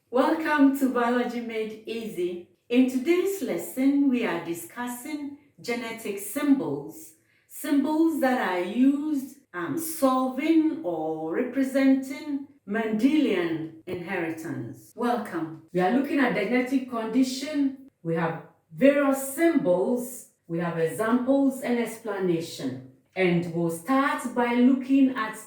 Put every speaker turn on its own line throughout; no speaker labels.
Welcome to Biology Made Easy. In today's lesson, we are discussing genetic symbols. Symbols that are used solving or representing Mendelian inheritance. Welcome. We are looking at the genetic condition. We have various symbols. We have examples and explanation. And we'll start by looking at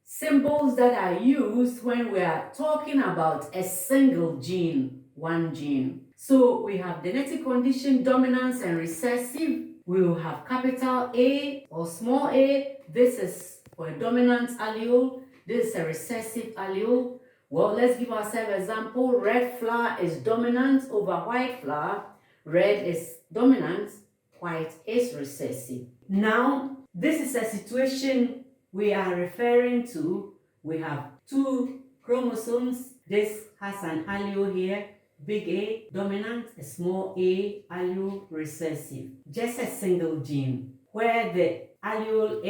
symbols that are used when we are talking about a single gene, one gene. So we have genetic condition, dominance and recessive. We will have capital A or small a. This is for a dominant allele. This is a recessive allele. Well, let's give ourselves an example. Red flower is dominant over white flower. Red is dominant, white is recessive. Now, this is a situation we are referring to. We have two chromosomes. This has an allele here, big A dominant, a small a allele recessive. Just a single gene. Where the allele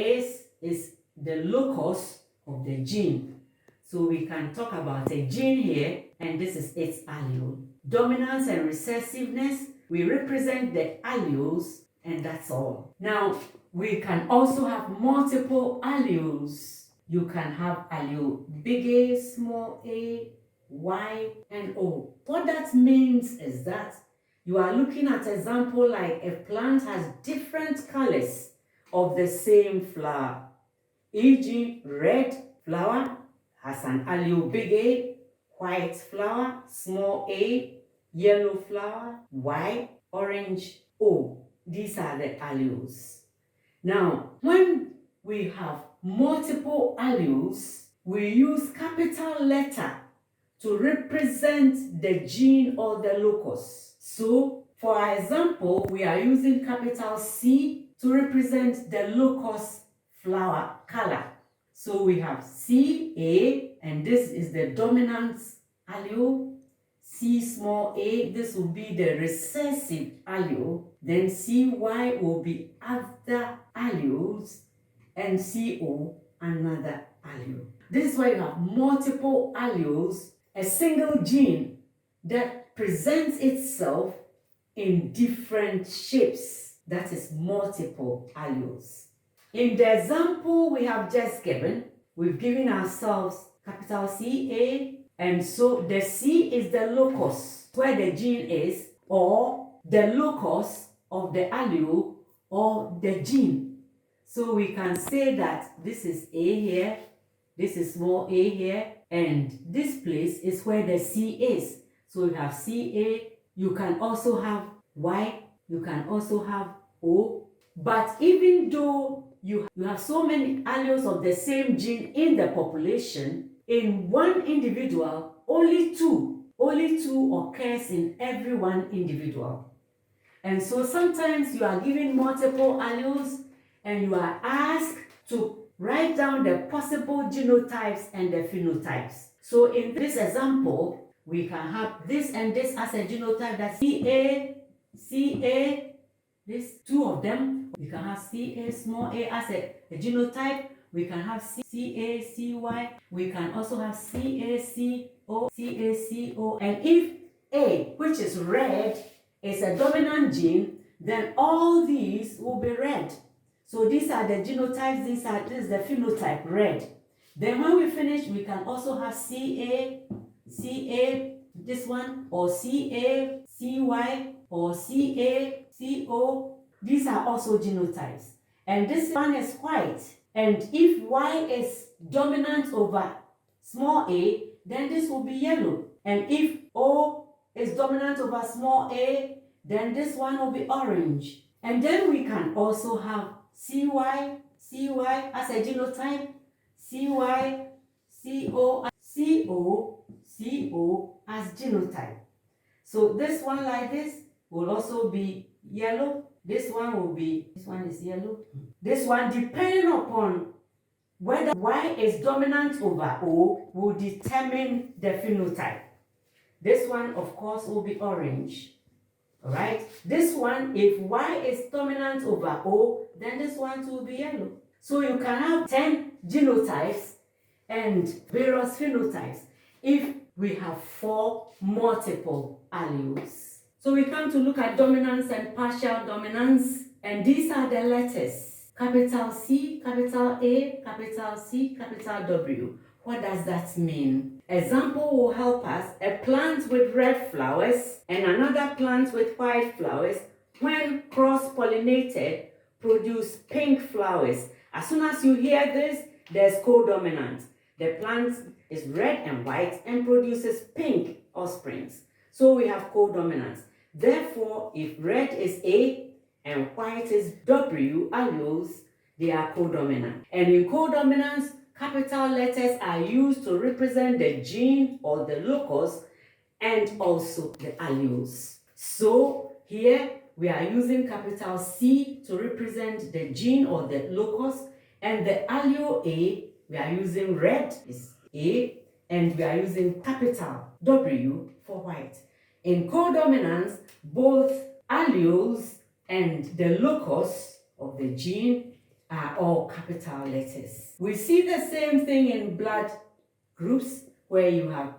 is the locus of the gene. So we can talk about a gene here, and this is its allele. Dominance and recessiveness, we represent the alleles, and that's all. Now, we can also have multiple alleles. You can have allele big A, small a, Y, and O. What that means is that you are looking at example like a plant has different colors of the same flower. E.g., red flower has an allele big A, white flower, small a, yellow flower, Y, orange, O. These are the alleles. Now, when we have multiple alleles, we use capital letter to represent the gene or the locus. So, for our example, we are using capital C to represent the locus flower color. So we have CA, and this is the dominant allele. C small a, this will be the recessive allele. Then CY will be other alleles, and CO another allele. This is why you have multiple alleles, a single gene that presents itself in different shapes. That is multiple alleles. In the example we have just given, we've given ourselves capital CA, and so the C is the locus where the gene is, or the locus of the allele or the gene. So we can say that this is A here, this is small a here, and this place is where the C is. So we have CA, you can also have Y, you can also have O. But even though you have so many alleles of the same gene in the population, in one individual, only two occurs in every one individual. And so sometimes you are given multiple alleles and you are asked to write down the possible genotypes and the phenotypes. So in this example, we can have this and this as a genotype, that's CA, these two of them. We can have CA small a as a genotype. We can have CA, CY. We can also have CA, CO, CA, CO. And if A, which is red, is a dominant gene, then all these will be red. So these are the genotypes, this is the phenotype, red. Then when we finish, we can also have CA, this one, or CA, CY, or CA, CO. These are also genotypes. And this one is white. And if Y is dominant over small a, then this will be yellow. And if O is dominant over small a, then this one will be orange. And then we can also have CY as a genotype, CY, CO as genotype. So this one like this will also be yellow. This one is yellow. This one, depending upon whether Y is dominant over O, will determine the phenotype. This one, of course, will be orange. Alright? This one, if Y is dominant over O, then this one will be yellow. So you can have 10 genotypes and various phenotypes. If we have 4 multiple alleles. So we come to look at dominance and partial dominance, and these are the letters. Capital C, capital A, capital C, capital W. What does that mean? Example will help us. A plant with red flowers and another plant with white flowers, when cross-pollinated, produce pink flowers. As soon as you hear this, there's codominant. The plant is red and white and produces pink offsprings. So we have codominance. Therefore, if red is A and white is W alleles, they are codominant. And in codominance, capital letters are used to represent the gene or the locus and also the alleles. So here we are using capital C to represent the gene or the locus, and the allele A, we are using red is A, and we are using capital W for white. In codominance, both alleles and the locus of the gene are all capital letters. We see the same thing in blood groups, where you have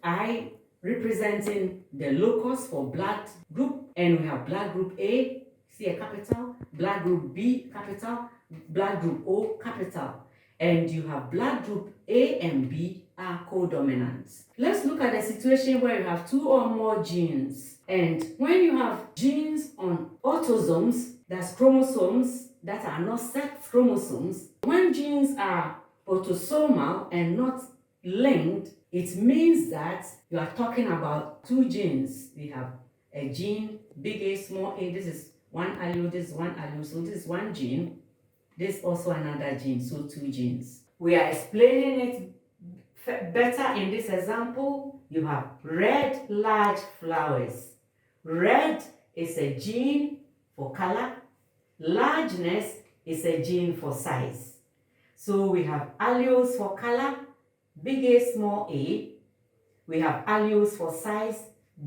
I representing the locus for blood group, and we have blood group A, see a capital, blood group B, capital, blood group O, capital, and you have blood group A and B are codominant. Let's look at a situation where you have 2 or more genes, and when you have genes on autosomes, that's chromosomes that are not sex chromosomes, when genes are autosomal and not linked, it means that you are talking about 2 genes. We have a gene, big A, small a, this is one allele, this is one allele, so this is one gene, this also another gene, so 2 genes. We are explaining it better in this example. You have red large flowers. Red is a gene for color. Largeness is a gene for size. So we have alleles for color, big A, small a. We have alleles for size,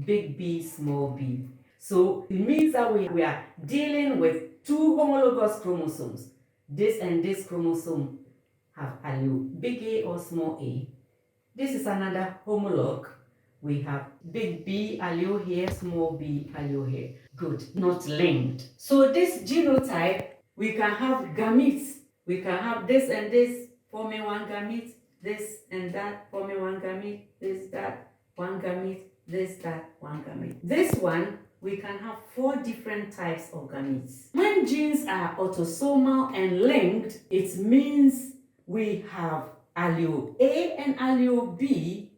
big B, small b. So it means that we are dealing with 2 homologous chromosomes. This and this chromosome have allele, big A or small a. This is another homolog. We have big B allele here, small b allele here. Good, not linked. So this genotype, we can have gametes. We can have this and this forming one gamete, this and that forming one gamete, this, that, one gamete, this, that, one gamete. This one, we can have 4 different types of gametes. When genes are autosomal and linked, it means we have allele A and allele B,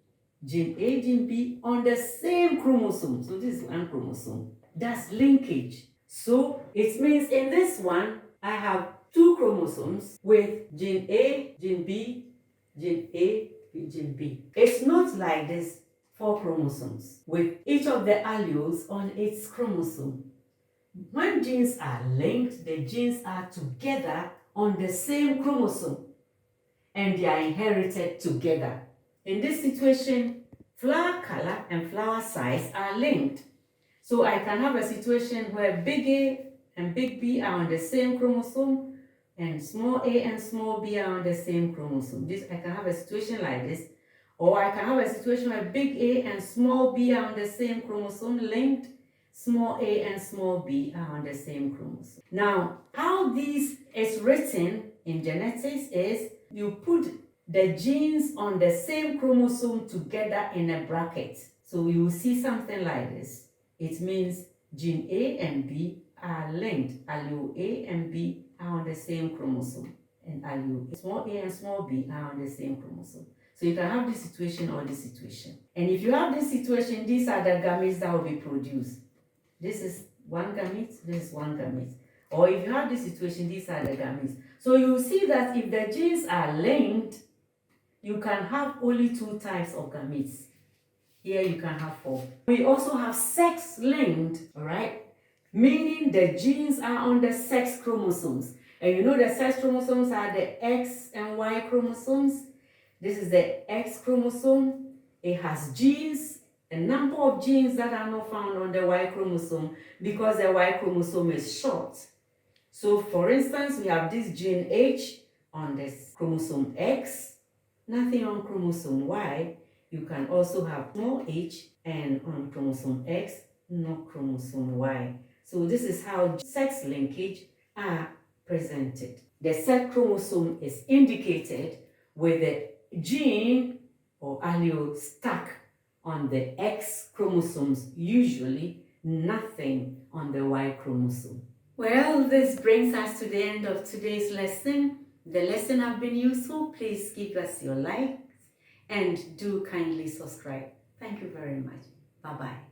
gene A, gene B, on the same chromosome. So this is one chromosome. That's linkage. So it means in this one, I have 2 chromosomes with gene A, gene B, gene A, gene B. It's not like this 4 chromosomes with each of the alleles on its chromosome. When genes are linked, the genes are together on the same chromosome and they are inherited together. In this situation, flower color and flower size are linked. So I can have a situation where big A and big B are on the same chromosome and small a and small b are on the same chromosome. I can have a situation like this. Or I can have a situation where big A and small b are on the same chromosome linked. Small a and small b are on the same chromosome. Now, how this is written in genetics is you put the genes on the same chromosome together in a bracket. So you will see something like this. It means gene A and B are linked. Allele A and B are on the same chromosome. And allele small a and small b are on the same chromosome. So you can have this situation or this situation. And if you have this situation, these are the gametes that will be produced. This is one gamete, this is one gamete. Or if you have this situation, these are the gametes. So you will see that if the genes are linked, you can have only 2 types of gametes. Here you can have 4. We also have sex linked, all right? Meaning the genes are on the sex chromosomes. And you know the sex chromosomes are the X and Y chromosomes. This is the X chromosome. It has genes, a number of genes that are not found on the Y chromosome because the Y chromosome is short. So for instance, we have this gene H on this chromosome X, nothing on chromosome Y. You can also have small h, and on chromosome X, not chromosome Y. So this is how sex linkage are presented. The sex chromosome is indicated with the gene or allele stuck on the X chromosomes, usually nothing on the Y chromosome. Well, this brings us to the end of today's lesson. The lesson has been useful. Please give us your likes and do kindly subscribe. Thank you very much. Bye-bye.